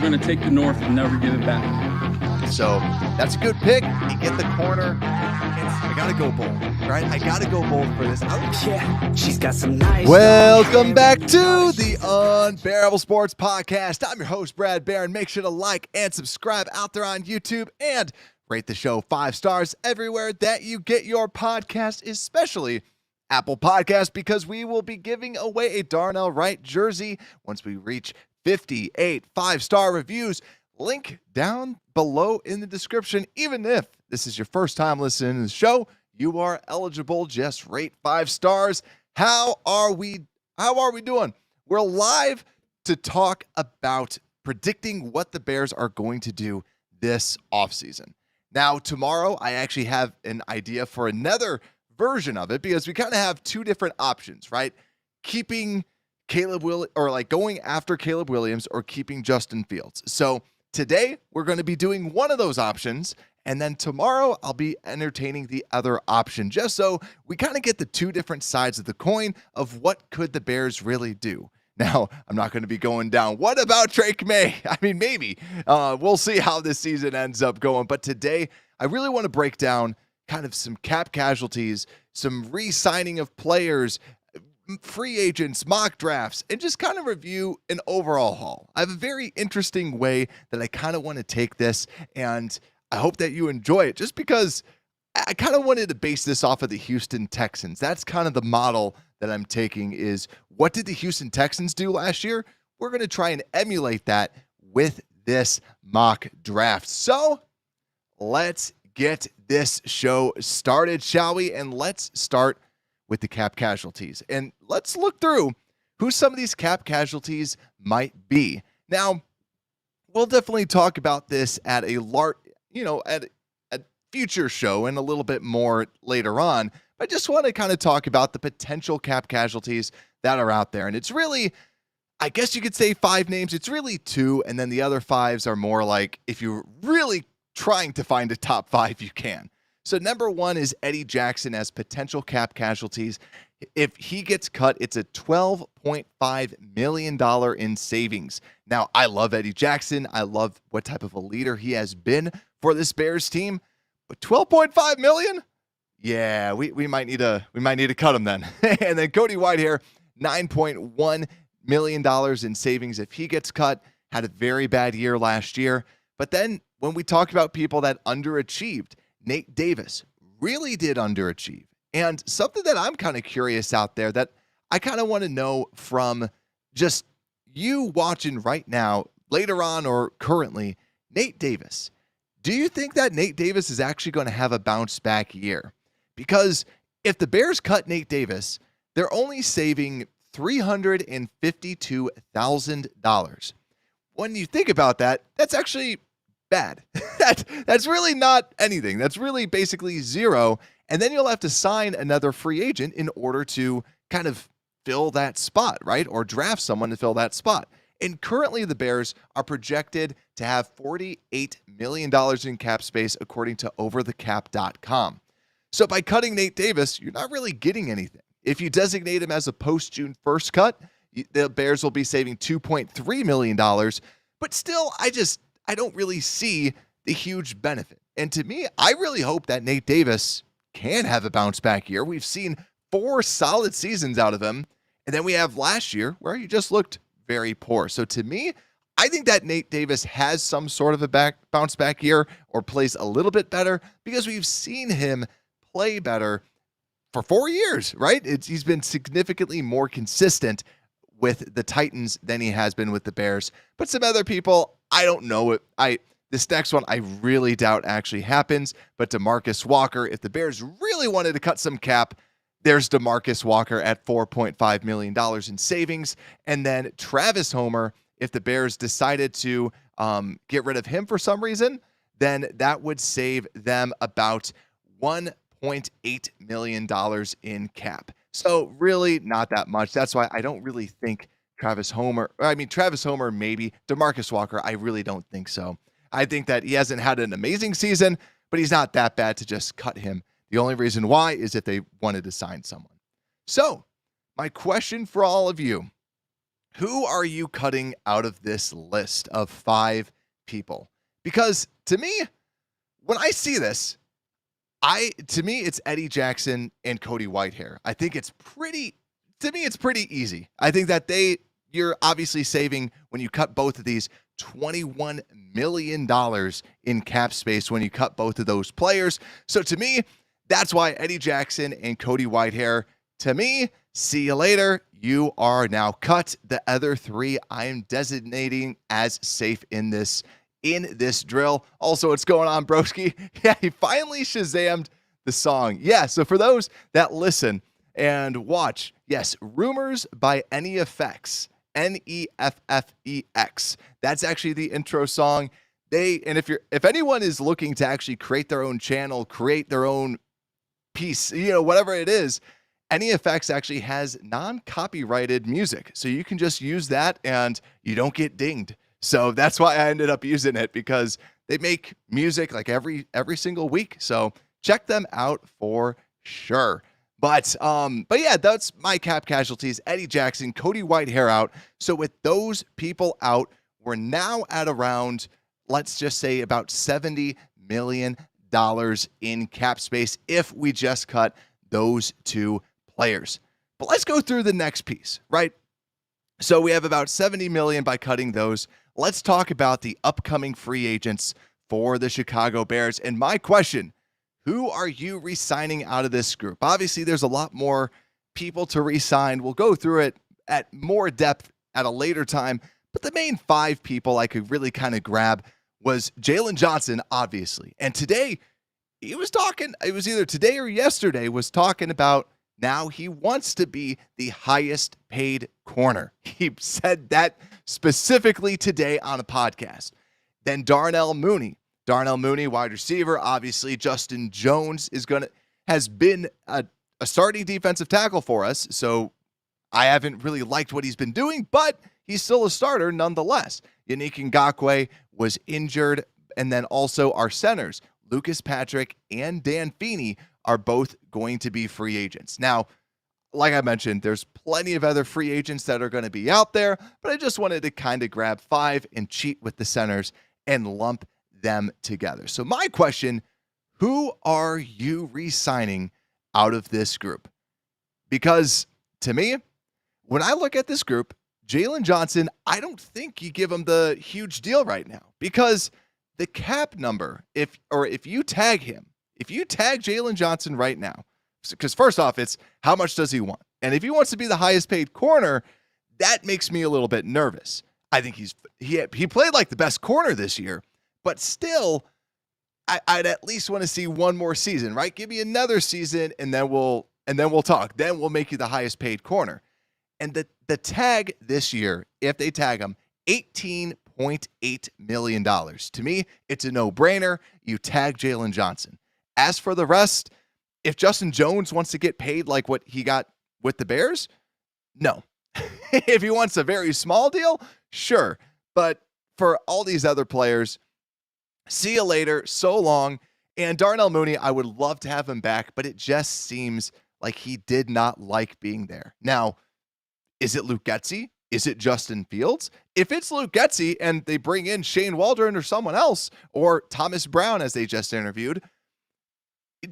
going to take the North and never give it back. So that's a good pick. You get the corner. I got to go bold, right? I got to go bold for this. Yeah, she's got some nice. Welcome back to the Unbearable Sports Podcast. I'm your host, Brad Barron. Make sure to like and subscribe out there on YouTube and rate the show 5 stars everywhere that you get your podcast, especially Apple Podcasts, because we will be giving away a Darnell Wright jersey once we reach 58 5-star reviews. Link down below in the description. Even if this is your first time listening to the show, you are eligible. Just rate 5 stars. How are we doing? We're live to talk about predicting what the Bears are going to do this offseason. Now, tomorrow, I actually have an idea for another version of it because we kind of have 2 different options, right? Keeping going after Caleb Williams or keeping Justin Fields. So today, we're going to be doing one of those options, and then tomorrow, I'll be entertaining the other option, just so we kind of get the 2 different sides of the coin of what could the Bears really do. Now, I'm not going to be going down, what about Drake May? I mean, maybe. We'll see how this season ends up going, but today, I really want to break down kind of some cap casualties, some re-signing of players, free agents, mock drafts, and just kind of review an overall haul. I have a very interesting way that I kind of want to take this, and I hope that you enjoy it just because I kind of wanted to base this off of the Houston Texans. That's kind of the model that I'm taking is what did the Houston Texans do last year? We're going to try and emulate that with this mock draft. So let's get this show started, shall we? And let's start with the cap casualties. And let's look through who some of these cap casualties might be. Now, we'll definitely talk about this at a future show and a little bit more later on. I just want to kind of talk about the potential cap casualties that are out there. And it's really, I guess you could say 5 names. It's really 2. And then the other 5s are more like if you're really trying to find a top 5, you can. So number 1 is Eddie Jackson as potential cap casualties. If he gets cut, it's a $12.5 million in savings. Now, I love Eddie Jackson. I love what type of a leader he has been for this Bears team. But $12.5 million? Yeah, we might need to cut him then. And then Cody Whitehair, $9.1 million in savings if he gets cut. Had a very bad year last year. But then when we talk about people that underachieved, Nate Davis really did underachieve. And something that I'm kind of curious out there that I kind of want to know from just you watching right now, later on or currently, Nate Davis. Do you think that Nate Davis is actually going to have a bounce back year? Because if the Bears cut Nate Davis, they're only saving $352,000. When you think about that, that's actually bad. That's really not anything. That's really basically 0. And then you'll have to sign another free agent in order to kind of fill that spot, right? Or draft someone to fill that spot. And currently the Bears are projected to have $48 million in cap space according to overthecap.com. So by cutting Nate Davis, you're not really getting anything. If you designate him as a post-June 1st cut, the Bears will be saving $2.3 million. But still, I don't really see the huge benefit. And to me, I really hope that Nate Davis can have a bounce back year. We've seen 4 solid seasons out of him. And then we have last year where he just looked very poor. So to me, I think that Nate Davis has some sort of a bounce back year or plays a little bit better because we've seen him play better for 4 years, right? He's been significantly more consistent with the Titans than he has been with the Bears. But some other people, I don't know. This next one, I really doubt actually happens. But DeMarcus Walker, if the Bears really wanted to cut some cap, there's DeMarcus Walker at $4.5 million in savings. And then Travis Homer, if the Bears decided to get rid of him for some reason, then that would save them about $1.8 million in cap. So really not that much. That's why I don't really think Travis Homer maybe. DeMarcus Walker, I really don't think so. I think that he hasn't had an amazing season, but he's not that bad to just cut him. The only reason why is if they wanted to sign someone. So my question for all of you, Who are you cutting out of this list of 5 people? Because to me, when I see this, to me it's Eddie Jackson and Cody Whitehair. I think it's pretty easy. I think that you're obviously saving when you cut both of these $21 million in cap space when you cut both of those players. So to me, that's why Eddie Jackson and Cody Whitehair, to me, see you later. You are now cut. The other 3 I am designating as safe in this drill. Also, what's going on, broski? Yeah, he finally Shazammed the song. Yeah, so for those that listen and watch, yes, Rumors by NEFX. NEFFEX. That's actually the intro song. If anyone is looking to actually create their own channel, create their own piece, whatever it is, NEFX actually has non-copyrighted music. So you can just use that and you don't get dinged. So that's why I ended up using it, because they make music like every single week. So check them out for sure. But yeah, that's my cap casualties. Eddie Jackson, Cody Whitehair out. So with those people out, we're now at around, let's just say, about $70 million in cap space if we just cut those 2 players. But let's go through the next piece, right? So we have about $70 million by cutting those. Let's talk about the upcoming free agents for the Chicago Bears. And my question, who are you re-signing out of this group? Obviously, there's a lot more people to re-sign. We'll go through it at more depth at a later time. But the main 5 people I could really kind of grab was Jalen Johnson, obviously. And today, he was talking, it was either today or yesterday, was talking about now he wants to be the highest paid corner. He said that specifically today on a podcast. Then Darnell Mooney, wide receiver. Obviously, Justin Jones has been a starting defensive tackle for us. So I haven't really liked what he's been doing, but he's still a starter nonetheless. Yannick Ngakoue was injured. And then also our centers, Lucas Patrick and Dan Feeney, are both going to be free agents. Now, like I mentioned, there's plenty of other free agents that are going to be out there, but I just wanted to kind of grab 5 and cheat with the centers and lump them together. So my question, who are you re-signing out of this group? Because to me, when I look at this group, Jalen Johnson, I don't think you give him the huge deal right now, because the cap number, if you tag Jalen Johnson right now, because first off, it's how much does he want? And if he wants to be the highest paid corner, that makes me a little bit nervous. I think he played like the best corner this year, but still, I'd at least want to see one more season, right? Give me another season, and then we'll talk. Then we'll make you the highest paid corner. And the tag this year, if they tag him, $18.8 million. To me, it's a no-brainer. You tag Jalen Johnson. As for the rest, if Justin Jones wants to get paid like what he got with the Bears, no. If he wants a very small deal, sure. But for all these other players, see you later, so long. And Darnell Mooney, I would love to have him back, but it just seems like he did not like being there. Now, is it Luke Getsy? Is it Justin Fields? If it's Luke Getsy and they bring in Shane Waldron or someone else, or Thomas Brown as they just interviewed,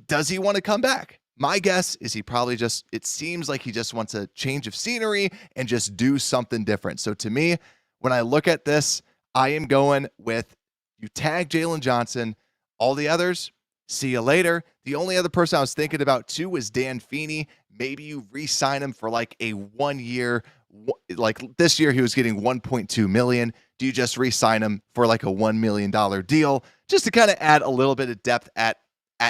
does he want to come back? My guess is it seems like he just wants a change of scenery and just do something different. So to me, when I look at this, I am going with you tag Jalen Johnson. All the others, see you later. The only other person I was thinking about too was Dan Feeney. Maybe you re-sign him for like a 1 year, like this year he was getting $1.2 million. Do you just re-sign him for like a $1 million deal just to kind of add a little bit of depth at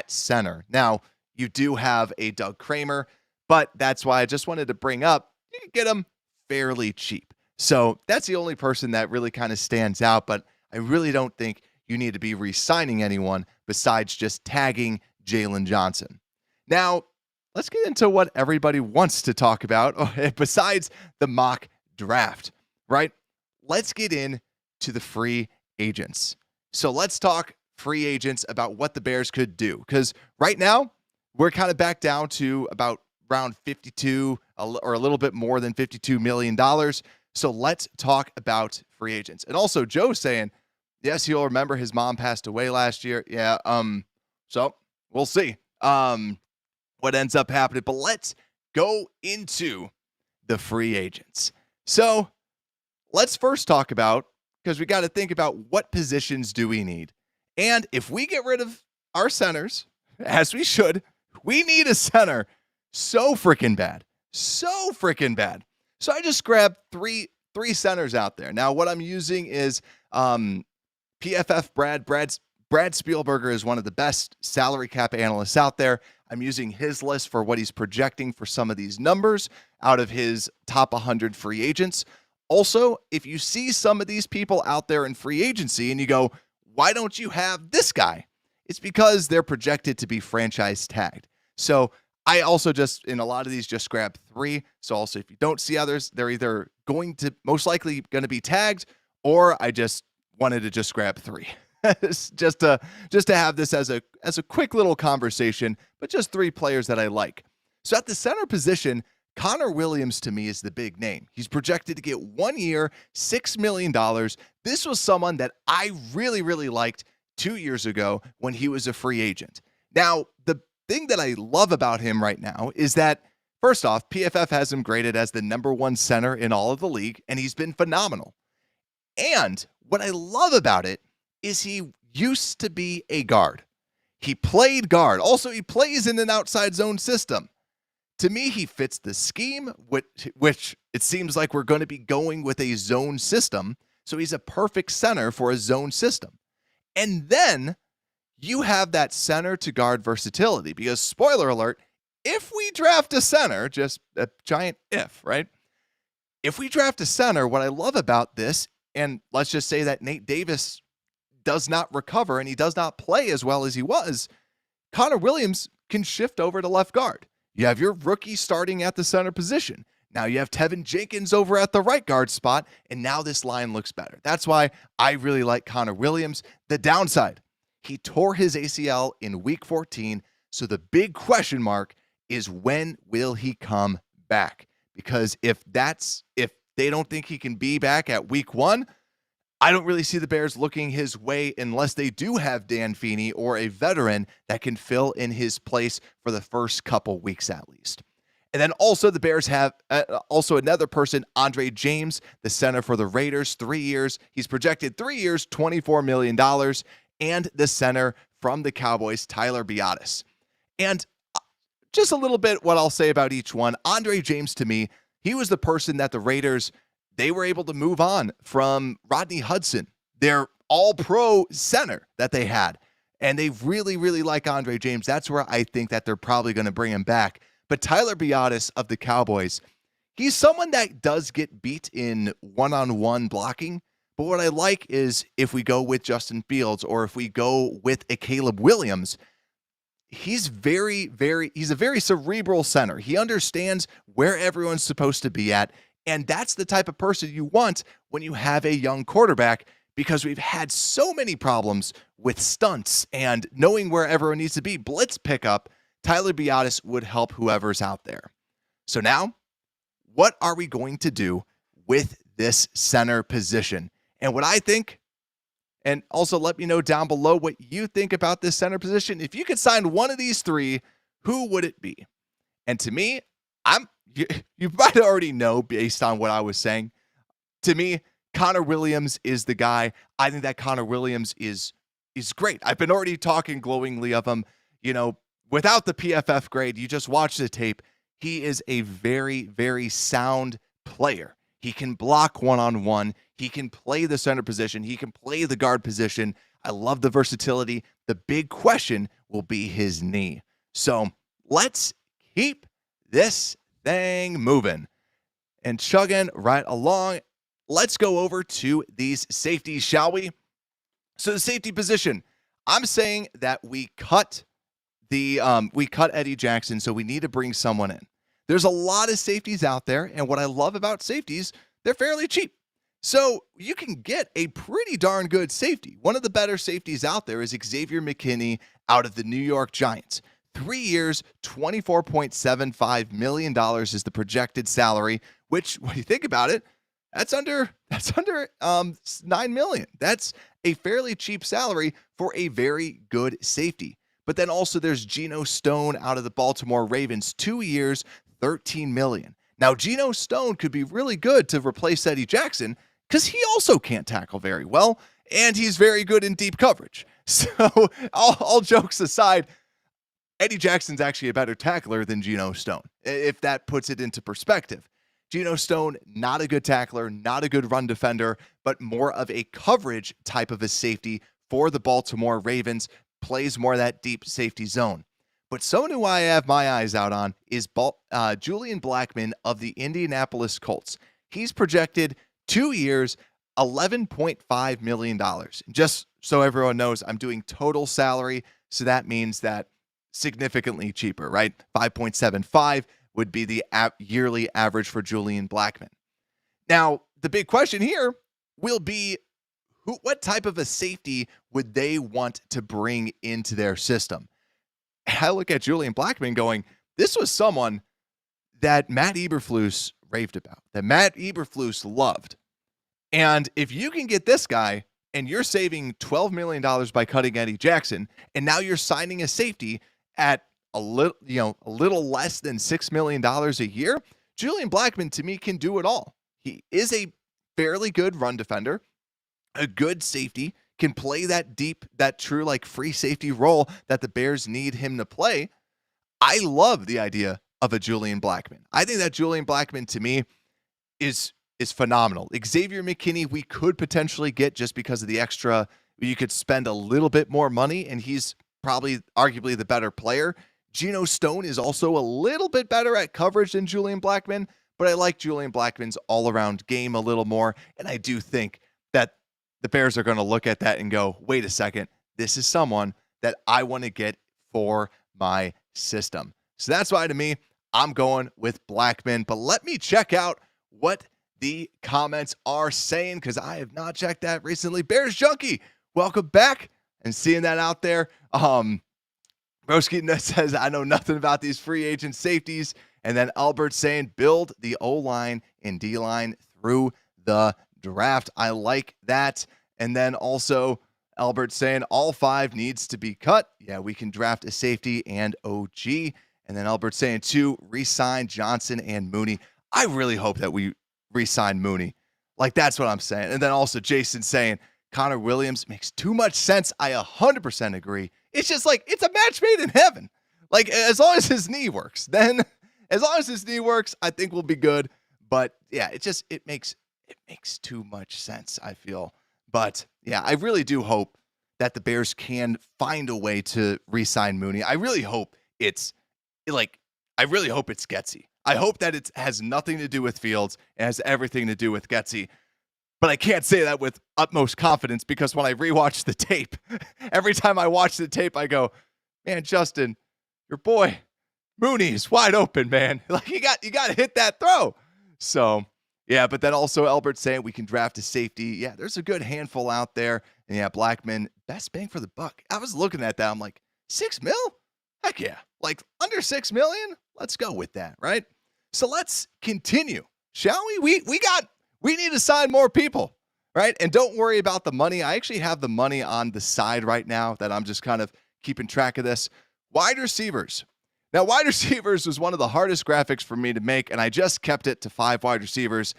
center? Now, you do have a Doug Kramer, but that's why I just wanted to bring up, you can get him fairly cheap. So that's the only person that really kind of stands out, but I really don't think you need to be re-signing anyone besides just tagging Jalen Johnson. Now, let's get into what everybody wants to talk about besides the mock draft, right? Let's get into the free agents. So let's talk free agents about what the Bears could do, because right now we're kind of back down to about around 52 or a little bit more than $52 million. So let's talk about free agents. And also Joe's saying, yes, you'll remember his mom passed away last year. Yeah. So we'll see what ends up happening. But let's go into the free agents. So let's first talk about, because we got to think about what positions do we need. And if we get rid of our centers, as we should, we need a center so freaking bad. So freaking bad. So I just grabbed three centers out there. Now, what I'm using is PFF Brad Spielberger is one of the best salary cap analysts out there. I'm using his list for what he's projecting for some of these numbers out of his top 100 free agents. Also, if you see some of these people out there in free agency and you go, why don't you have this guy? It's because they're projected to be franchise tagged. So I also just, in a lot of these, just grab 3. So also, if you don't see others, they're either most likely going to be tagged, or I just wanted to just grab 3. just to have this as a quick little conversation, but just 3 players that I like. So at the center position, Connor Williams to me is the big name. He's projected to get 1 year, $6 million. This was someone that I really, really liked 2 years ago when he was a free agent. Now, the thing that I love about him right now is that, first off, PFF has him graded as the number 1 center in all of the league, and he's been phenomenal. And what I love about it is he used to be a guard. He played guard. Also, he plays in an outside zone system. To me, he fits the scheme, which it seems like we're going to be going with a zone system. So he's a perfect center for a zone system. And then you have that center to guard versatility, because spoiler alert, if we draft a center, just a giant if, right? If we draft a center, what I love about this, and let's just say that Nate Davis does not recover and he does not play as well as he was, Connor Williams can shift over to left guard. You have your rookie starting at the center position. Now you have Tevin Jenkins over at the right guard spot, and now this line looks better. That's why I really like Connor Williams. The downside, he tore his ACL in week 14, so the big question mark is, when will he come back? Because if they don't think he can be back at week 1, I don't really see the Bears looking his way unless they do have Dan Feeney or a veteran that can fill in his place for the first couple weeks at least. And then also the Bears have also another person, Andre James, the center for the Raiders, 3 years. He's projected 3 years, $24 million. And the center from the Cowboys, Tyler Biadasz. And just a little bit what I'll say about each one. Andre James, to me, he was the person that the Raiders, they were able to move on from Rodney Hudson, their all-pro center that they had. And they really, really like Andre James. That's where I think that they're probably going to bring him back. But Tyler Biadasz of the Cowboys, he's someone that does get beat in one-on-one blocking. But what I like is if we go with Justin Fields or if we go with a Caleb Williams, he's a very cerebral center. He understands where everyone's supposed to be at. And that's the type of person you want when you have a young quarterback, because we've had so many problems with stunts and knowing where everyone needs to be. Blitz pickup, Tyler Biadasz would help whoever's out there. So now, what are we going to do with this center position? And what I think, and also let me know down below what you think about this center position. If you could sign one of these 3, who would it be? And to me, you might already know based on what I was saying. To me, Connor Williams is the guy. I think that Connor Williams is great. I've been already talking glowingly of him. You know, without the PFF grade, you just watch the tape. He is a very, very sound player. He can block one-on-one. He can play the center position. He can play the guard position. I love the versatility. The big question will be his knee. So let's keep this thing moving and chugging right along. Let's go over to these safeties, shall we? So the safety position, I'm saying that we cut Eddie Jackson, so we need to bring someone in. There's a lot of safeties out there, and what I love about safeties, they're fairly cheap. So you can get a pretty darn good safety. One of the better safeties out there is Xavier McKinney out of the New York Giants. 3 years, $24.75 million is the projected salary, which, when you think about it, That's under 9 million. That's a fairly cheap salary for a very good safety. But then also there's Geno Stone out of the Baltimore Ravens, 2 years, 13 million. Now Geno Stone could be really good to replace Eddie Jackson because he also can't tackle very well, and he's very good in deep coverage. So all jokes aside, Eddie Jackson's actually a better tackler than Geno Stone, if that puts it into perspective. Geno Stone, not a good tackler, not a good run defender, but more of a coverage type of a safety for the Baltimore Ravens, plays more of that deep safety zone. But someone who I have my eyes out on is Julian Blackmon of the Indianapolis Colts. He's projected 2 years, $11.5 million. Just so everyone knows, I'm doing total salary, so that means that significantly cheaper, right? 5.75 would be the yearly average for Julian Blackmon. Now, the big question here will be, what type of a safety would they want to bring into their system? And I look at Julian Blackmon going, this was someone that Matt Eberflus raved about, that Matt Eberflus loved. And if you can get this guy and you're saving $12 million by cutting Eddie Jackson, and now you're signing a safety at a little less than $6 million a year, Julian Blackmon to me can do it all. He is a fairly good run defender, a good safety, can play that deep, that true like free safety role that the Bears need him to play. I love the idea of a Julian Blackmon. I think that Julian Blackmon to me is phenomenal. Xavier McKinney we could potentially get just because of the extra. You could spend a little bit more money, and he's probably arguably the better player. Geno Stone is also a little bit better at coverage than Julian Blackmon, but I like Julian Blackmon's all-around game a little more, and I do think that the Bears are going to look at that and go, wait a second, this is someone that I want to get for my system. So that's why, to me, I'm going with Blackmon, but let me check out what the comments are saying, because I have not checked that recently. Bears Junkie, welcome back, and seeing that out there. Broski says, I know nothing about these free agent safeties. And then Albert saying, build the O-line and D-line through the draft. I like that. And then also Albert saying, all 5 needs to be cut. Yeah, we can draft a safety and OG. And then Albert saying, 2, re-sign Johnson and Mooney. I really hope that we re-sign Mooney. Like, that's what I'm saying. And then also Jason saying, Connor Williams makes too much sense. I 100% agree. It's just like, it's a match made in heaven. Like, as long as his knee works, I think we'll be good. But yeah, it makes too much sense, I feel. But yeah, I really do hope that the Bears can find a way to re-sign Mooney. I really hope it's Getsy. I hope that it has nothing to do with Fields. It has everything to do with Getsy. But I can't say that with utmost confidence, because when I rewatch the tape, every time I watch the tape, I go, man, Justin, your boy Mooney is wide open, man. Like, you got to hit that throw. So yeah, but then also Albert saying we can draft a safety. Yeah, there's a good handful out there. And yeah, Blackmon, best bang for the buck. I was looking at that. I'm like, $6 million? Heck yeah. Like, under $6 million? Let's go with that, right? So let's continue, shall we? We need to sign more people, right? And don't worry about the money. I actually have the money on the side right now that I'm just kind of keeping track of this. Wide receivers. Now, wide receivers was one of the hardest graphics for me to make, and I just kept it to 5 wide receivers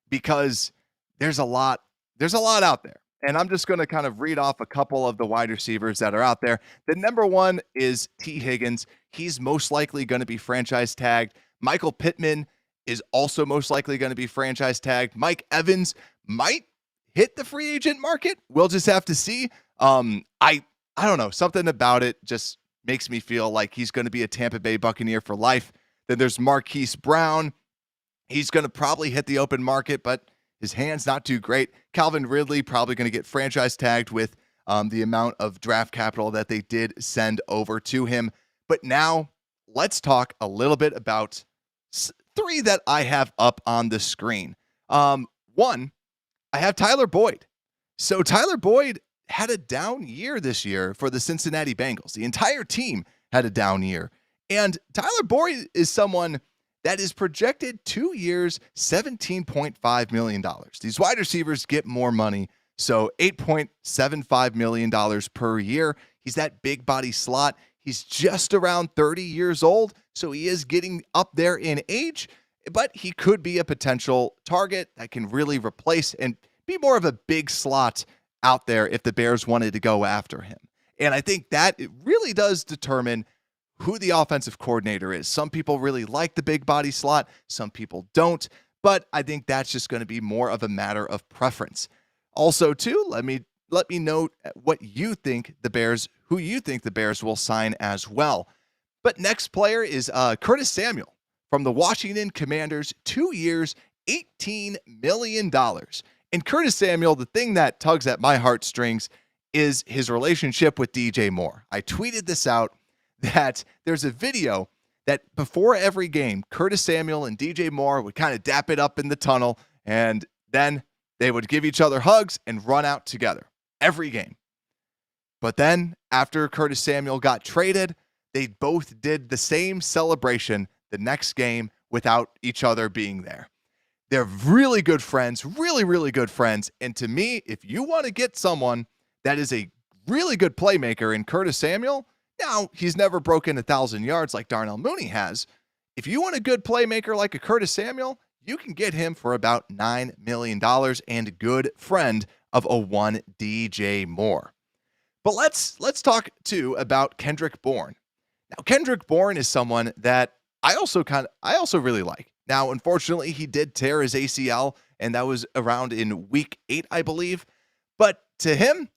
because there's a lot out there. And I'm just going to kind of read off a couple of the wide receivers that are out there. The number 1 is T. Higgins. He's most likely going to be franchise tagged. Michael Pittman is also most likely going to be franchise tagged. Mike Evans might hit the free agent market. We'll just have to see. I don't know. Something about it just makes me feel like he's going to be a Tampa Bay Buccaneer for life. Then there's Marquise Brown. He's going to probably hit the open market, but his hand's not too great. Calvin Ridley probably going to get franchise tagged with the amount of draft capital that they did send over to him. But now let's talk a little bit about 3 that I have up on the screen. 1, I have Tyler Boyd. So Tyler Boyd had a down year this year for the Cincinnati Bengals. The entire team had a down year. And Tyler Boyd is someone that is projected 2 years, $17.5 million. These wide receivers get more money, so $8.75 million per year. He's that big body slot. He's just around 30 years old, so he is getting up there in age, but he could be a potential target that can really replace and be more of a big slot out there if the Bears wanted to go after him. And I think that it really does determine who the offensive coordinator is. Some people really like the big body slot, some people don't, but I think that's just going to be more of a matter of preference. Also, too, let me know what you think who you think the Bears will sign as well. But next player is Curtis Samuel from the Washington Commanders, 2 years, $18 million. And Curtis Samuel, the thing that tugs at my heartstrings is his relationship with DJ Moore. I tweeted this out that there's a video that before every game, Curtis Samuel and DJ Moore would kind of dap it up in the tunnel, and then they would give each other hugs and run out together every game. But then after Curtis Samuel got traded, they both did the same celebration the next game without each other being there. They're really good friends, really, really good friends. And to me, if you want to get someone that is a really good playmaker in Curtis Samuel, now he's never broken 1,000 yards like Darnell Mooney has. If you want a good playmaker like a Curtis Samuel, you can get him for about $9 million and a good friend of a one DJ Moore. But let's talk too about Kendrick Bourne. Now, Kendrick Bourne is someone that I also really like. Now, unfortunately, he did tear his ACL, and that was around in week 8, I believe. But to him,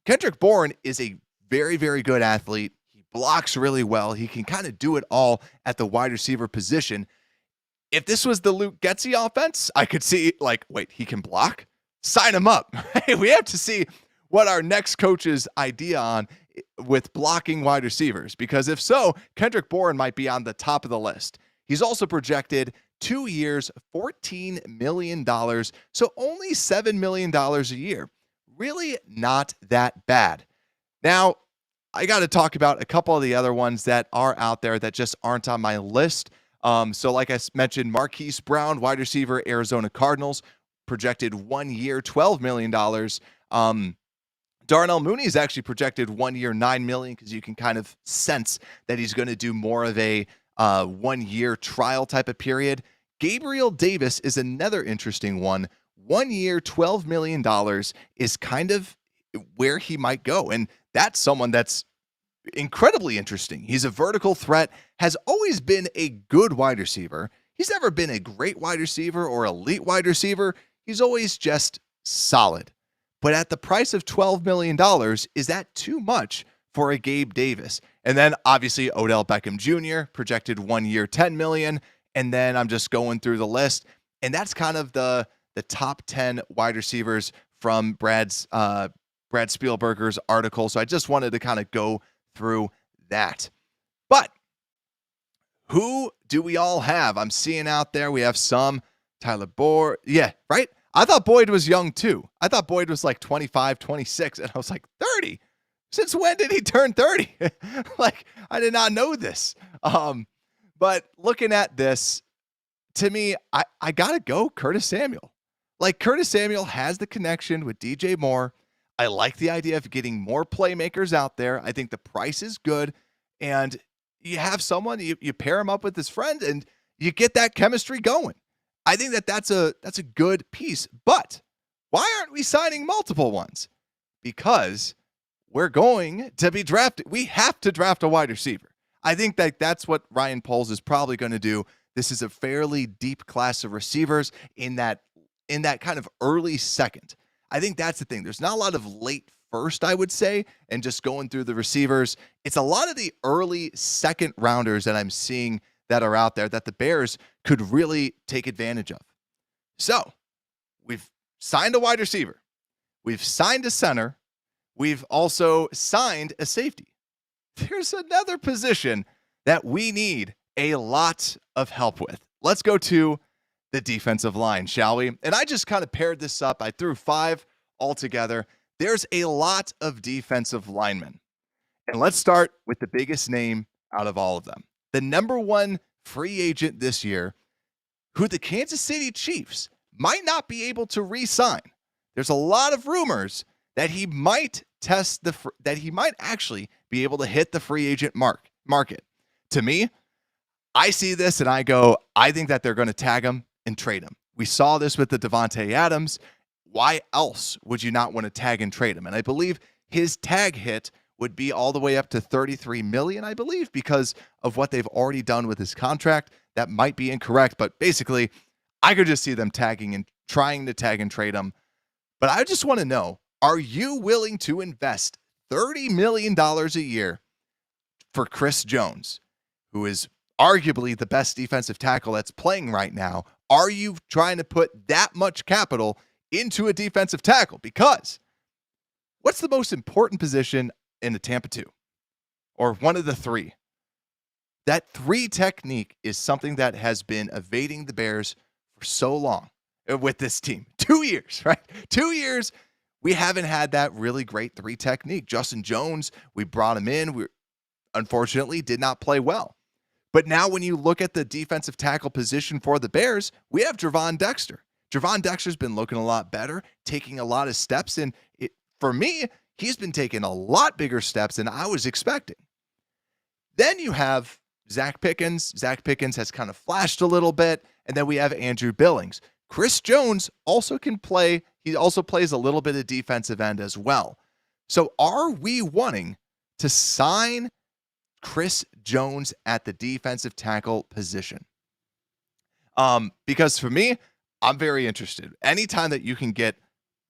Kendrick Bourne is a very, very good athlete. He blocks really well. He can kind of do it all at the wide receiver position. If this was the Luke Getsy offense, I could see, wait, he can block? Sign him up. We have to see what our next coach's idea on with blocking wide receivers, because if so, Kendrick Bourne might be on the top of the list. He's also projected 2 years, $14 million, so only $7 million a year. Really not that bad. Now, I got to talk about a couple of the other ones that are out there that just aren't on my list. So like I mentioned, Marquise Brown, wide receiver, Arizona Cardinals, projected 1 year, $12 million. Darnell Mooney is actually projected 1 year, $9 million, because you can kind of sense that he's going to do more of a 1 year trial type of period. Gabriel Davis is another interesting one. 1 year, $12 million is kind of where he might go. And that's someone that's incredibly interesting. He's a vertical threat, has always been a good wide receiver. He's never been a great wide receiver or elite wide receiver. He's always just solid. But at the price of $12 million, is that too much for a Gabe Davis? And then obviously Odell Beckham Jr. projected 1 year, $10 million. And then I'm just going through the list. And that's kind of the top 10 wide receivers from Brad Spielberger's article. So I just wanted to kind of go through that. But who do we all have? I'm seeing out there, we have some Tyler Boyd. Yeah, right? I thought Boyd was young too. I thought Boyd was like 25, 26, and I was like, 30? Since when did he turn 30? I did not know this. But looking at this, to me, I got to go Curtis Samuel. Curtis Samuel has the connection with DJ Moore. I like the idea of getting more playmakers out there. I think the price is good. And you have someone, you pair him up with his friend, and you get that chemistry going. I think that's a good piece. But why aren't we signing multiple ones? Because we're going to be drafted. We have to draft a wide receiver. I think that's what Ryan Poles is probably going to do. This is a fairly deep class of receivers in that kind of early second. I think that's the thing. There's not a lot of late first, I would say, and just going through the receivers. It's a lot of the early second rounders that I'm seeing that are out there that the Bears could really take advantage of. So we've signed a wide receiver. We've signed a center. We've also signed a safety. There's another position that we need a lot of help with. Let's go to the defensive line, shall we? And I just kind of paired this up. I threw 5 altogether. There's a lot of defensive linemen. And let's start with the biggest name out of all of them. The number one free agent this year who the Kansas City Chiefs might not be able to re-sign. There's a lot of rumors that he might actually be able to hit the free agent market. To me, I see this and I go, I think that they're going to tag him and trade him. We saw this with the Devontae Adams. Why else would you not want to tag and trade him? And I believe his tag hit would be all the way up to $33 million, I believe, because of what they've already done with his contract. That might be incorrect, but basically, I could just see them tagging and trying to tag and trade him. But I just want to know, are you willing to invest $30 million a year for Chris Jones, who is arguably the best defensive tackle that's playing right now? Are you trying to put that much capital into a defensive tackle? Because what's the most important position in the Tampa 2? Or one of the three? That 3 technique is something that has been evading the Bears for so long with this team. 2 years, right? 2 years, we haven't had that really great 3 technique. Justin Jones, we brought him in. We unfortunately did not play well. But now when you look at the defensive tackle position for the Bears, we have Javon Dexter. Javon Dexter's been looking a lot better, taking a lot of steps. And for me, he's been taking a lot bigger steps than I was expecting. Then you have Zach Pickens. Zach Pickens has kind of flashed a little bit. And then we have Andrew Billings. Chris Jones also can play. He also plays a little bit of defensive end as well. So are we wanting to sign Chris Jones at the defensive tackle position? Because for me, I'm very interested. Anytime that you can get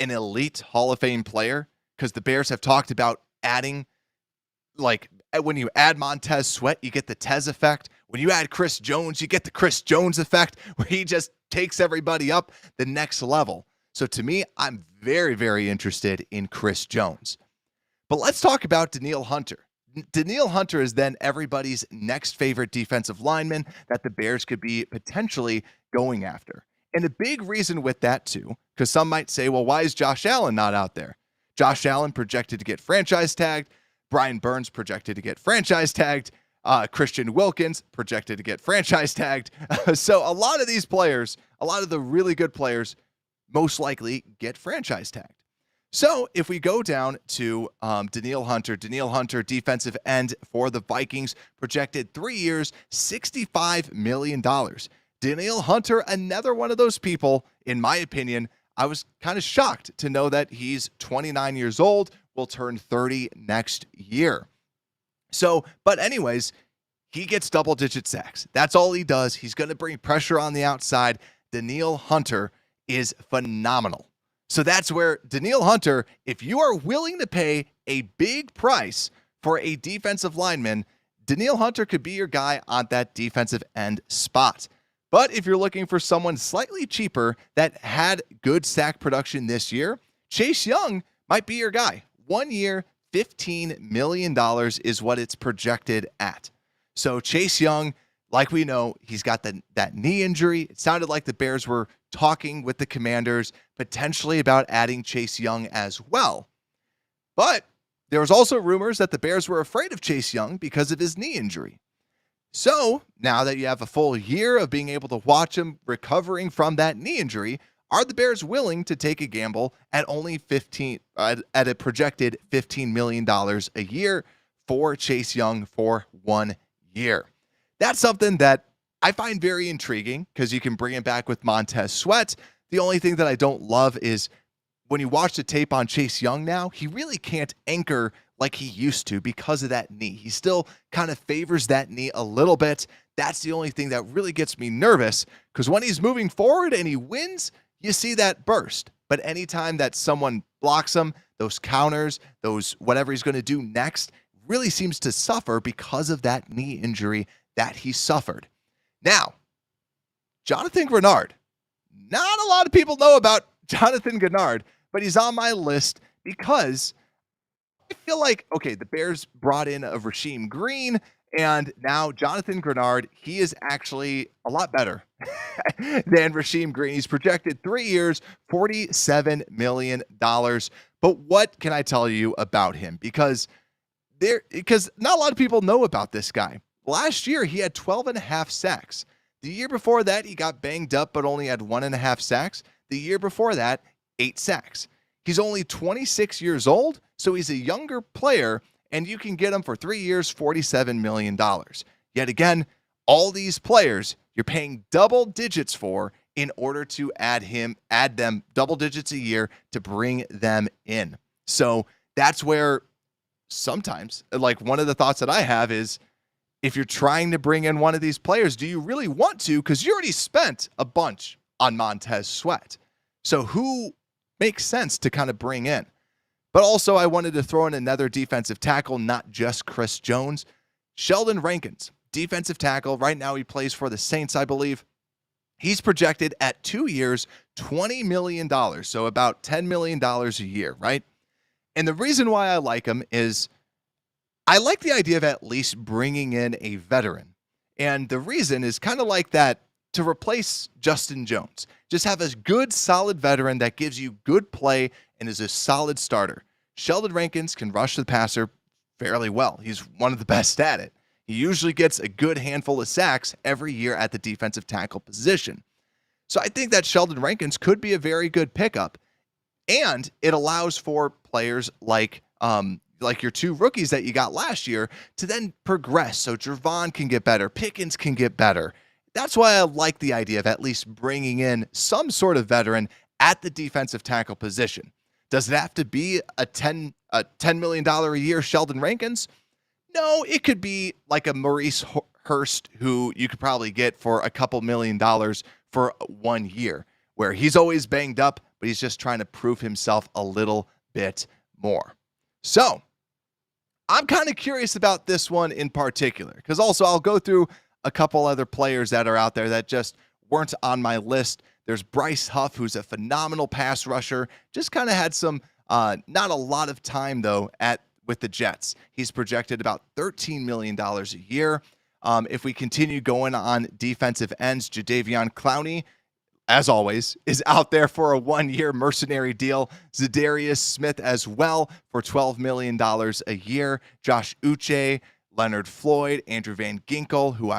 an elite Hall of Fame player, because the Bears have talked about adding, like when you add Montez Sweat, you get the Tez effect. When you add Chris Jones, you get the Chris Jones effect, where he just takes everybody up the next level. So to me, I'm very, very interested in Chris Jones. But let's talk about Danielle Hunter. Danielle Hunter is then everybody's next favorite defensive lineman that the Bears could be potentially going after. And a big reason with that too, because some might say, well, why is Josh Allen not out there? Josh Allen projected to get franchise tagged. Brian Burns projected to get franchise tagged. Christian Wilkins projected to get franchise tagged. So a lot of these players, a lot of the really good players, most likely get franchise tagged. So if we go down to Danielle Hunter, defensive end for the Vikings, projected 3 years, $65 million. Danielle Hunter, another one of those people, in my opinion, I was kind of shocked to know that he's 29 years old, will turn 30 next year. So, but anyways, he gets double-digit sacks. That's all he does. He's going to bring pressure on the outside. Danielle Hunter is phenomenal. So that's where Danielle Hunter, if you are willing to pay a big price for a defensive lineman, Danielle Hunter could be your guy on that defensive end spot. But if you're looking for someone slightly cheaper that had good sack production this year, Chase Young might be your guy. 1 year, $15 million is what it's projected at. So Chase Young, like we know, he's got that knee injury. It sounded like the Bears were talking with the Commanders potentially about adding Chase Young as well. But there was also rumors that the Bears were afraid of Chase Young because of his knee injury. So now that you have a full year of being able to watch him recovering from that knee injury, are the Bears willing to take a gamble at only at a projected $15 million a year for Chase Young for 1 year? That's something that I find very intriguing because you can bring him back with Montez Sweat. The only thing that I don't love is when you watch the tape on Chase Young now, he really can't anchor like he used to because of that knee. He still kind of favors that knee a little bit. That's the only thing that really gets me nervous because when he's moving forward and he wins, you see that burst. But anytime that someone blocks him, those counters, those whatever he's going to do next, really seems to suffer because of that knee injury that he suffered. Now, Jonathan Grenard. Not a lot of people know about Jonathan Grenard, but he's on my list because I feel like, okay, the Bears brought in a Rasheem Green, and now Jonathan Grenard, he is actually a lot better than Rasheem Green. He's projected 3 years, $47 million. But what can I tell you about him? Because not a lot of people know about this guy. last year he had 12 and a half sacks. The year before that, he got banged up but only had 1.5 sacks. The year before that, 8 sacks. He's only 26 years old, so he's a younger player, and you can get him for 3 years, $47 million. Yet again, all these players you're paying double digits for in order to add them double digits a year to bring them in. So that's where sometimes, like, one of the thoughts that I have is, if you're trying to bring in one of these players, do you really want to? Because you already spent a bunch on Montez Sweat. So who makes sense to kind of bring in? But also, I wanted to throw in another defensive tackle, not just Chris Jones. Sheldon Rankins, defensive tackle. Right now he plays for the Saints, I believe. He's projected at 2 years, $20 million. So about $10 million a year, right? And the reason why I like him is I like the idea of at least bringing in a veteran. And the reason is kind of like that, to replace Justin Jones. Just have a good, solid veteran that gives you good play and is a solid starter. Sheldon Rankins can rush the passer fairly well. He's one of the best at it. He usually gets a good handful of sacks every year at the defensive tackle position. So I think that Sheldon Rankins could be a very good pickup. And it allows for players like your 2 rookies that you got last year to then progress. So Jervon can get better. Pickens can get better. That's why I like the idea of at least bringing in some sort of veteran at the defensive tackle position. Does it have to be a $10 million a year Sheldon Rankins? No, it could be like a Maurice Hurst, who you could probably get for a couple $1 million for 1 year, where he's always banged up, but he's just trying to prove himself a little bit more. So I'm kind of curious about this one in particular, because also I'll go through a couple other players that are out there that just weren't on my list. There's Bryce Huff, who's a phenomenal pass rusher. Just kind of had some, not a lot of time, though, with the Jets. He's projected about $13 million a year. If we continue going on defensive ends, Jadeveon Clowney, as always, is out there for a 1-year mercenary deal. Zadarius Smith as well for $12 million a year. Josh Uche, Leonard Floyd, Andrew Van Ginkel, who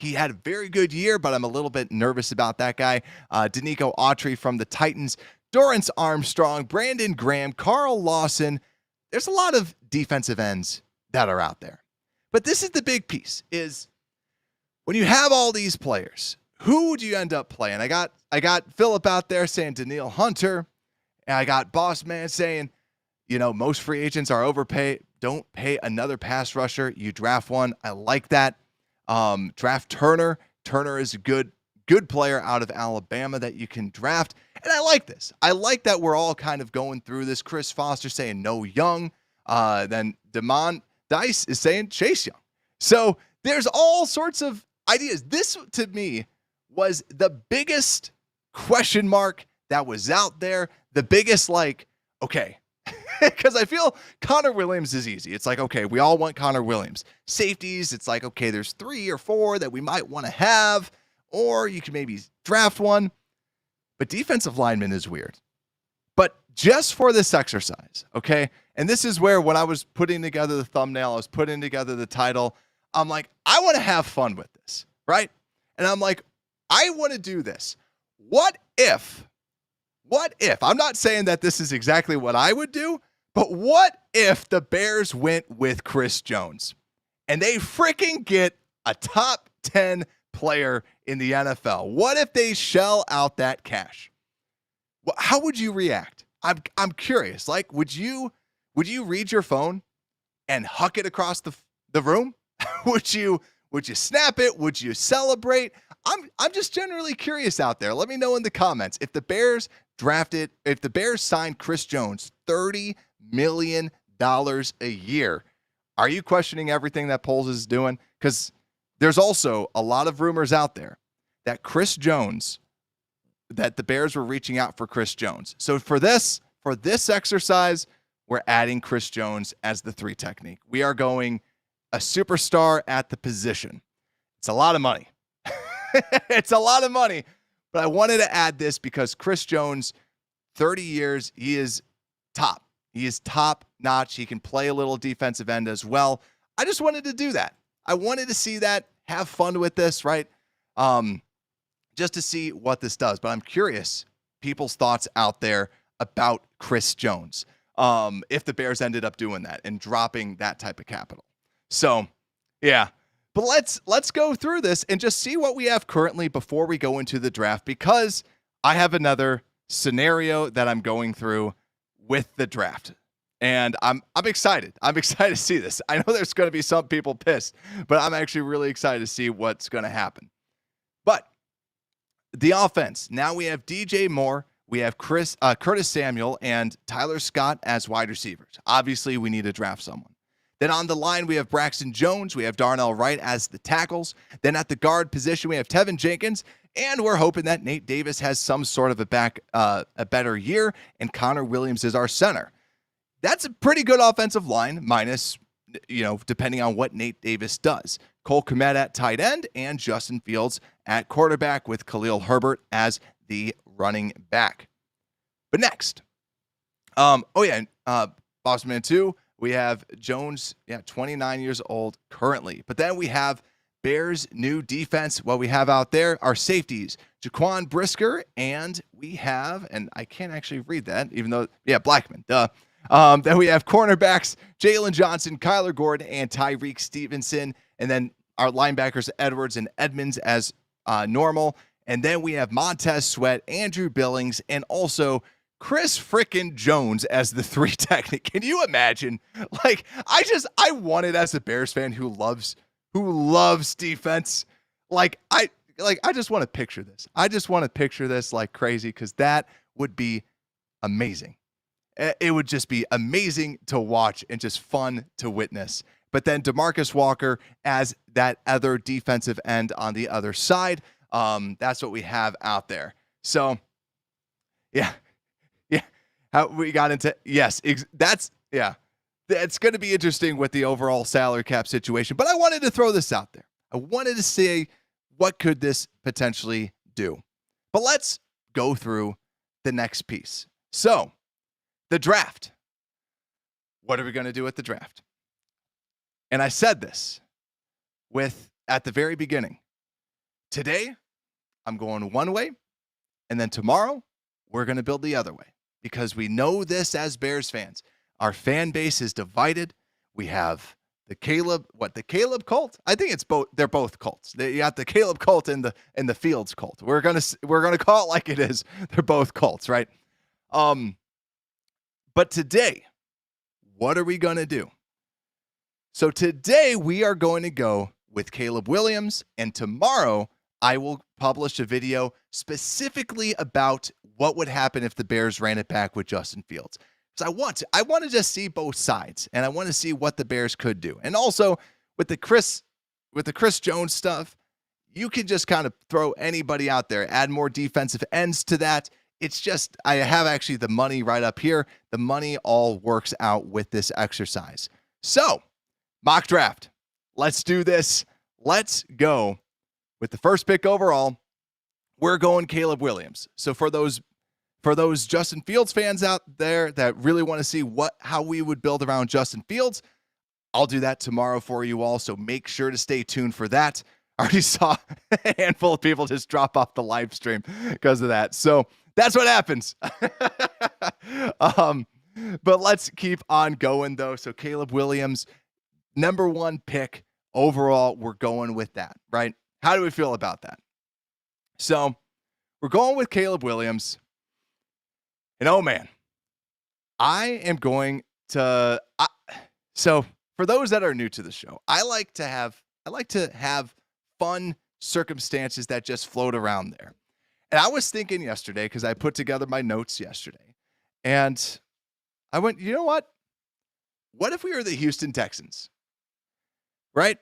he had a very good year, but I'm a little bit nervous about that guy. Danico Autry from the Titans, Dorrance Armstrong, Brandon Graham, Carl Lawson. There's a lot of defensive ends that are out there. But this is the big piece, is when you have all these players, who do you end up playing? I got Philip out there saying Danielle Hunter, and I got Boss Man saying, most free agents are overpaid. Don't pay another pass rusher. You draft one. I like that. Draft Turner. Turner is a good player out of Alabama that you can draft. And I like this. I like that we're all kind of going through this. Chris Foster saying no Young. Then Damon Dice is saying Chase Young. So there's all sorts of ideas. This, to me, was the biggest question mark that was out there. The biggest, okay. Because I feel Connor Williams is easy. It's like, okay, we all want Connor Williams. Safeties, it's like, okay, there's 3 or 4 that we might want to have, or you can maybe draft one. But defensive lineman is weird. But just for this exercise, okay, and this is where, when I was putting together the thumbnail, I was putting together the title, I'm like, I want to have fun with this, right? And I'm like, I want to do this. What if, I'm not saying that this is exactly what I would do, but what if the Bears went with Chris Jones and they freaking get a top 10 player in the NFL? What if they shell out that cash? Well, how would you react? I'm curious. Like, would you read your phone and huck it across the room? Would you snap it? Would you celebrate? I'm just generally curious out there. Let me know in the comments if the Bears signed Chris Jones $30 million a year. Are you questioning everything that Poles is doing? Because there's also a lot of rumors out there that that the Bears were reaching out for Chris Jones. So for this exercise, we're adding Chris Jones as the 3 technique. We are going a superstar at the position. It's a lot of money. It's a lot of money. But I wanted to add this because Chris Jones, 30 years, he is top. He is top notch. He can play a little defensive end as well. I just wanted to do that. I wanted to see that, have fun with this, right? Just to see what this does. But I'm curious, people's thoughts out there about Chris Jones, if the Bears ended up doing that and dropping that type of capital. So, yeah. But let's go through this and just see what we have currently before we go into the draft, because I have another scenario that I'm going through with the draft. And I'm excited. I'm excited to see this. I know there's going to be some people pissed, but I'm actually really excited to see what's going to happen. But the offense, now we have DJ Moore, we have Curtis Samuel, and Tyler Scott as wide receivers. Obviously, we need to draft someone. Then on the line, we have Braxton Jones, we have Darnell Wright as the tackles. Then at the guard position, we have Tevin Jenkins, and we're hoping that Nate Davis has some sort of a better year, and Connor Williams is our center. That's a pretty good offensive line, minus, depending on what Nate Davis does. Cole Kmet at tight end and Justin Fields at quarterback with Khalil Herbert as the running back. But next, Bossman 2, we have Jones, 29 years old currently. But then we have Bears' new defense. What we have out there are safeties, Jaquan Brisker, and we have, and I can't actually read that, even though, Blackman, duh. Then we have cornerbacks, Jalen Johnson, Kyler Gordon, and Tyreek Stevenson. And then our linebackers, Edwards and Edmonds as normal. And then we have Montez Sweat, Andrew Billings, and also Chris frickin' Jones as the 3 technique. Can you imagine? Like, I want it as a Bears fan who loves defense. I just want to picture this. I just want to picture this like crazy, because that would be amazing. It would just be amazing to watch and just fun to witness. But then DeMarcus Walker as that other defensive end on the other side. That's what we have out there. So, yeah. How we got into, yes, that's going to be interesting with the overall salary cap situation. But I wanted to throw this out there. I wanted to see what could this potentially do. But let's go through the next piece. So, the draft. What are we going to do with the draft? And I said this at the very beginning. Today, I'm going one way, and then tomorrow, we're going to build the other way, because we know this as Bears fans. Our fan base is divided. We have the Caleb cult. I think it's both. They're both cults. You got the Caleb cult and the Fields cult. We're gonna call it like it is. They're both cults, right? But today, what are we going to do? So today we are going to go with Caleb Williams, and tomorrow I will publish a video specifically about what would happen if the Bears ran it back with Justin Fields. Because I want to just see both sides, and I want to see what the Bears could do. And also with the Chris Jones stuff, you can just kind of throw anybody out there, add more defensive ends to that. It's just, I have actually the money right up here. The money all works out with this exercise. So, mock draft. Let's do this. Let's go with the first pick overall. We're going Caleb Williams. So for those Justin Fields fans out there that really want to see how we would build around Justin Fields, I'll do that tomorrow for you all. So make sure to stay tuned for that. I already saw a handful of people just drop off the live stream because of that. So that's what happens. But let's keep on going, though. So Caleb Williams, number 1 pick overall, we're going with that, right? How do we feel about that? So we're going with Caleb Williams. And oh man, I am going to, so for those that are new to the show, I like to have fun circumstances that just float around there. And I was thinking yesterday, because I put together my notes yesterday, and I went, you know what? What if we were the Houston Texans? Right?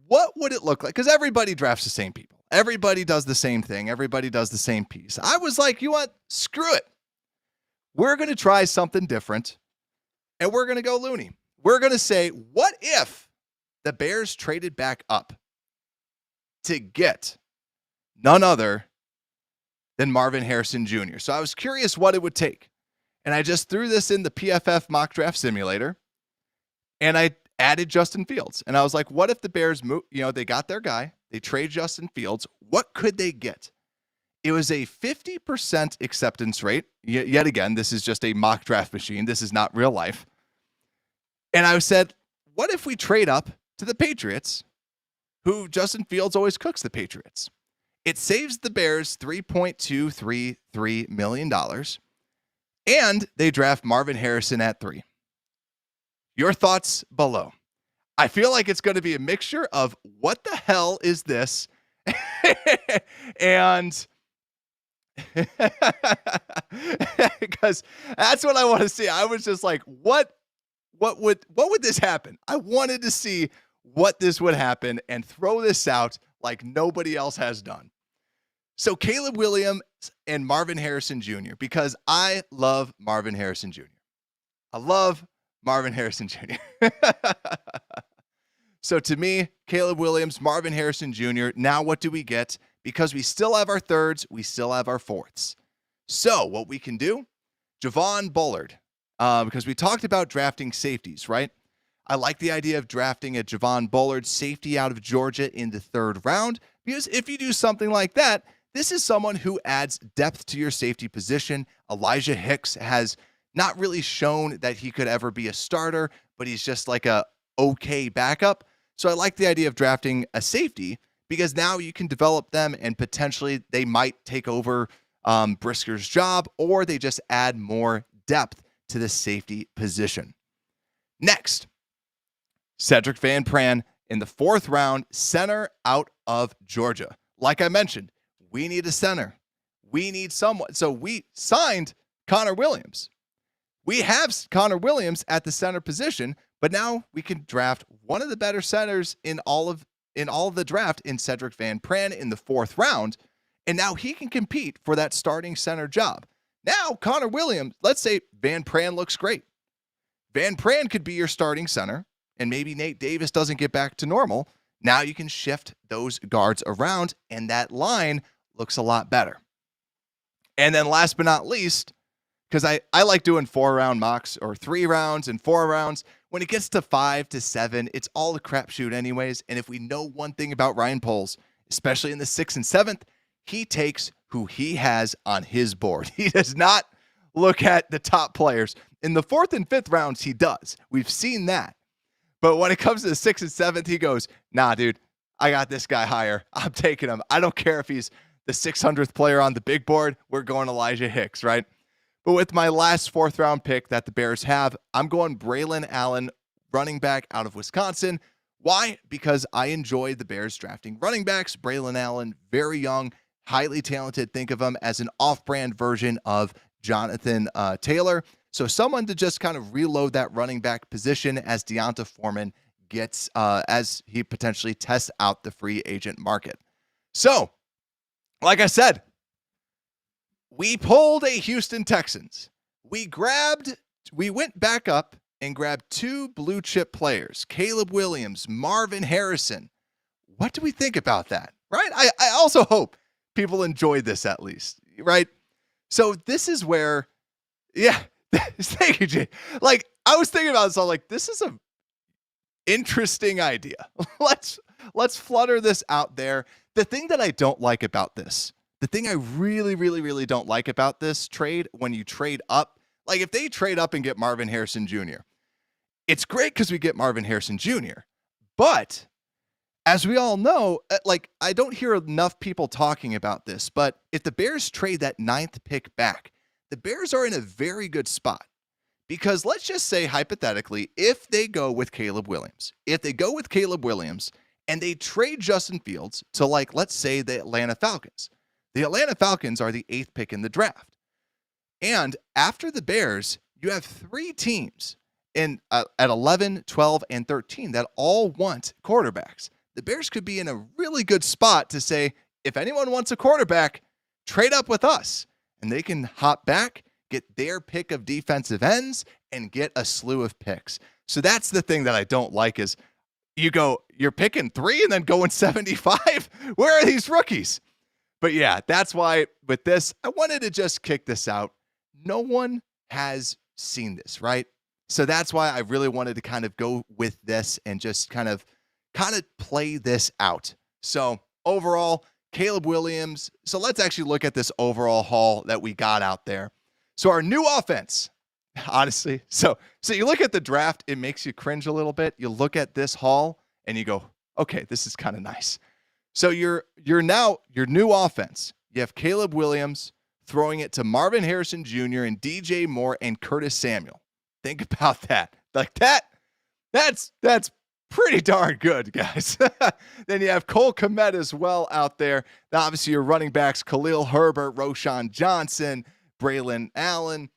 What would it look like? Because everybody drafts the same people. Everybody does the same thing. Everybody does the same piece. I was like, you know what? Screw it. We're going to try something different, and we're going to go loony. We're going to say, what if the Bears traded back up to get none other than Marvin Harrison Jr.? So I was curious what it would take. And I just threw this in the PFF mock draft simulator. And I added Justin Fields. And I was like, what if the Bears move, they got their guy, they trade Justin Fields. What could they get? It was a 50% acceptance rate. Yet again, this is just a mock draft machine. This is not real life. And I said, what if we trade up to the Patriots, who Justin Fields always cooks the Patriots? It saves the Bears $3.233 million, and they draft Marvin Harrison at 3. Your thoughts below. I feel like it's going to be a mixture of what the hell is this? And because that's what I want to see. I was just like, what would this happen? I wanted to see what this would happen and throw this out like nobody else has done. So Caleb Williams and Marvin Harrison Jr., because I love Marvin Harrison Jr. I love Marvin Harrison Jr. So to me, Caleb Williams, Marvin Harrison Jr., now what do we get? Because we still have our thirds, we still have our fourths. So what we can do, Javon Bullard, because we talked about drafting safeties, right? I like the idea of drafting a Javon Bullard safety out of Georgia in the 3rd round, because if you do something like that, this is someone who adds depth to your safety position. Elijah Hicks has not really shown that he could ever be a starter, but he's just like a okay backup. So I like the idea of drafting a safety because now you can develop them and potentially they might take over Brisker's job, or they just add more depth to the safety position. Next, Cedric Van Pran in the 4th round, center out of Georgia. Like I mentioned, we need a center. We need someone. So we signed Connor Williams. We have Connor Williams at the center position, but now we can draft one of the better centers in all of the draft in Cedric Van Pran in the 4th round, and now he can compete for that starting center job. Now, Connor Williams, let's say Van Pran looks great. Van Pran could be your starting center, and maybe Nate Davis doesn't get back to normal. Now you can shift those guards around, and that line looks a lot better. And then last but not least, because I like doing 4-round mocks or 3 rounds and 4 rounds. When it gets to 5 to 7, it's all a crapshoot anyways. And if we know one thing about Ryan Poles, especially in the 6th and 7th, he takes who he has on his board. He does not look at the top players. In the 4th and 5th rounds, he does. We've seen that. But when it comes to the 6th and 7th, he goes, nah, dude, I got this guy higher. I'm taking him. I don't care if he's the 600th player on the big board. We're going Elijah Hicks, right? But with my last 4th round pick that the Bears have, I'm going Braylon Allen, running back out of Wisconsin. Why? Because I enjoy the Bears drafting running backs. Braylon Allen, very young, highly talented. Think of him as an off-brand version of Jonathan Taylor. So someone to just kind of reload that running back position as Deonta Foreman gets, as he potentially tests out the free agent market. So, like I said, we pulled a Houston Texans. We went back up and grabbed 2 blue chip players, Caleb Williams, Marvin Harrison. What do we think about that, right? I also hope people enjoyed this at least, right? So this is where, yeah, thank you, Jay. Like, I was thinking about this, I was like, this is a interesting idea. Let's flutter this out there. The thing that I don't like about this, the thing I really, really, really don't like about this trade, when you trade up, like if they trade up and get Marvin Harrison Jr., it's great because we get Marvin Harrison Jr., but as we all know, like I don't hear enough people talking about this, but if the Bears trade that 9th pick back, the Bears are in a very good spot. Because let's just say hypothetically, if they go with Caleb Williams, and they trade Justin Fields to, like, let's say the Atlanta Falcons. The Atlanta Falcons are the 8th pick in the draft. And after the Bears, you have 3 teams at 11, 12, and 13 that all want quarterbacks. The Bears could be in a really good spot to say, if anyone wants a quarterback, trade up with us. And they can hop back, get their pick of defensive ends, and get a slew of picks. So that's the thing that I don't like is you're picking 3 and then going 75. Where are these rookies? But yeah, that's why with this, I wanted to just kick this out. No one has seen this, right? So that's why I really wanted to kind of go with this and just kind of play this out. So overall, Caleb Williams. So let's actually look at this overall haul that we got out there. So our new offense, honestly. So you look at the draft, it makes you cringe a little bit. You look at this haul and you go, okay, this is kind of nice. So your new offense, you have Caleb Williams throwing it to Marvin Harrison Jr. and DJ Moore and Curtis Samuel. Think about that. Like that's pretty darn good, guys. Then you have Cole Kmet as well out there. Now, obviously, your running backs, Khalil Herbert, Roshan Johnson, Braylon Allen.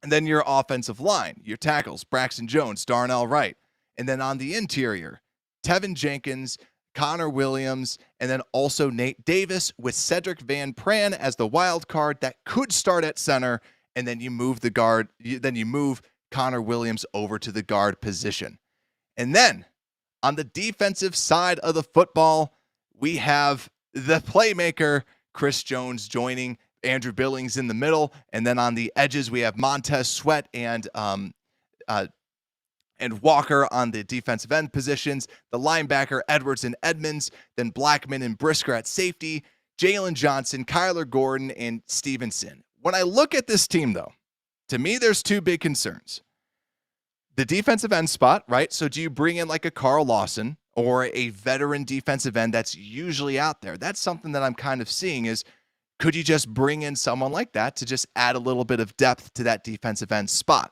And then your offensive line, your tackles, Braxton Jones, Darnell Wright. And then on the interior, Tevin Jenkins, Connor Williams, and then also Nate Davis with Cedric Van Pran as the wild card that could start at center. And then you move the guard, then you move Connor Williams over to the guard position. And then on the defensive side of the football, we have the playmaker, Chris Jones, joining Andrew Billings in the middle. And then on the edges, we have Montez Sweat and Walker on the defensive end positions, the linebacker, Edwards and Edmonds, then Blackman and Brisker at safety, Jalen Johnson, Kyler Gordon, and Stevenson. When I look at this team, though, to me, there's two big concerns. The defensive end spot, right? So do you bring in like a Carl Lawson or a veteran defensive end that's usually out there? That's something that I'm kind of seeing is, could you just bring in someone like that to just add a little bit of depth to that defensive end spot?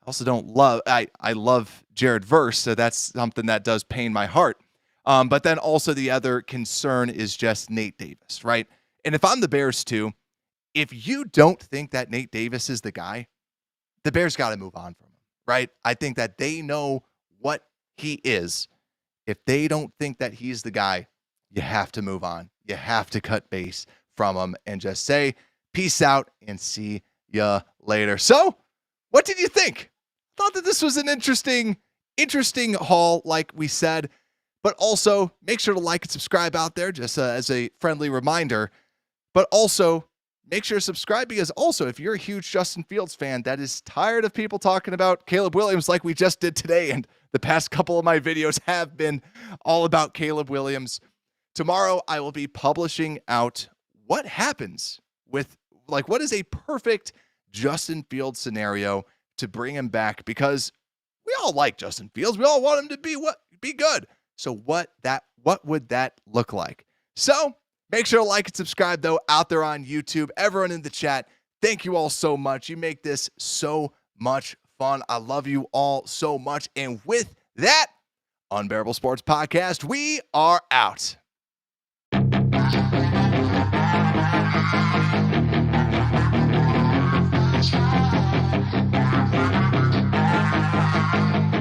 I also don't love, I love Jared Verse, so that's something that does pain my heart. But then also the other concern is just Nate Davis, right? And if I'm the Bears too, if you don't think that Nate Davis is the guy, the Bears got to move on from him, right? I think that they know what he is. If they don't think that he's the guy, you have to move on. You have to cut base from him and just say, peace out and see ya later. So, what did you think? Thought that this was an interesting haul, like we said, but also make sure to like and subscribe out there just as a friendly reminder, but also make sure to subscribe because also if you're a huge Justin Fields fan that is tired of people talking about Caleb Williams like we just did today, and the past couple of my videos have been all about Caleb Williams. Tomorrow I will be publishing out what happens with, like, what is a perfect Justin Fields scenario to bring him back, because we all like Justin Fields. We all want him to be good. So what would that look like? So make sure to like and subscribe, though, out there on YouTube. Everyone in the chat, thank you all so much. You make this so much fun. I love you all so much. And with that, Unbearable Sports Podcast, we are out.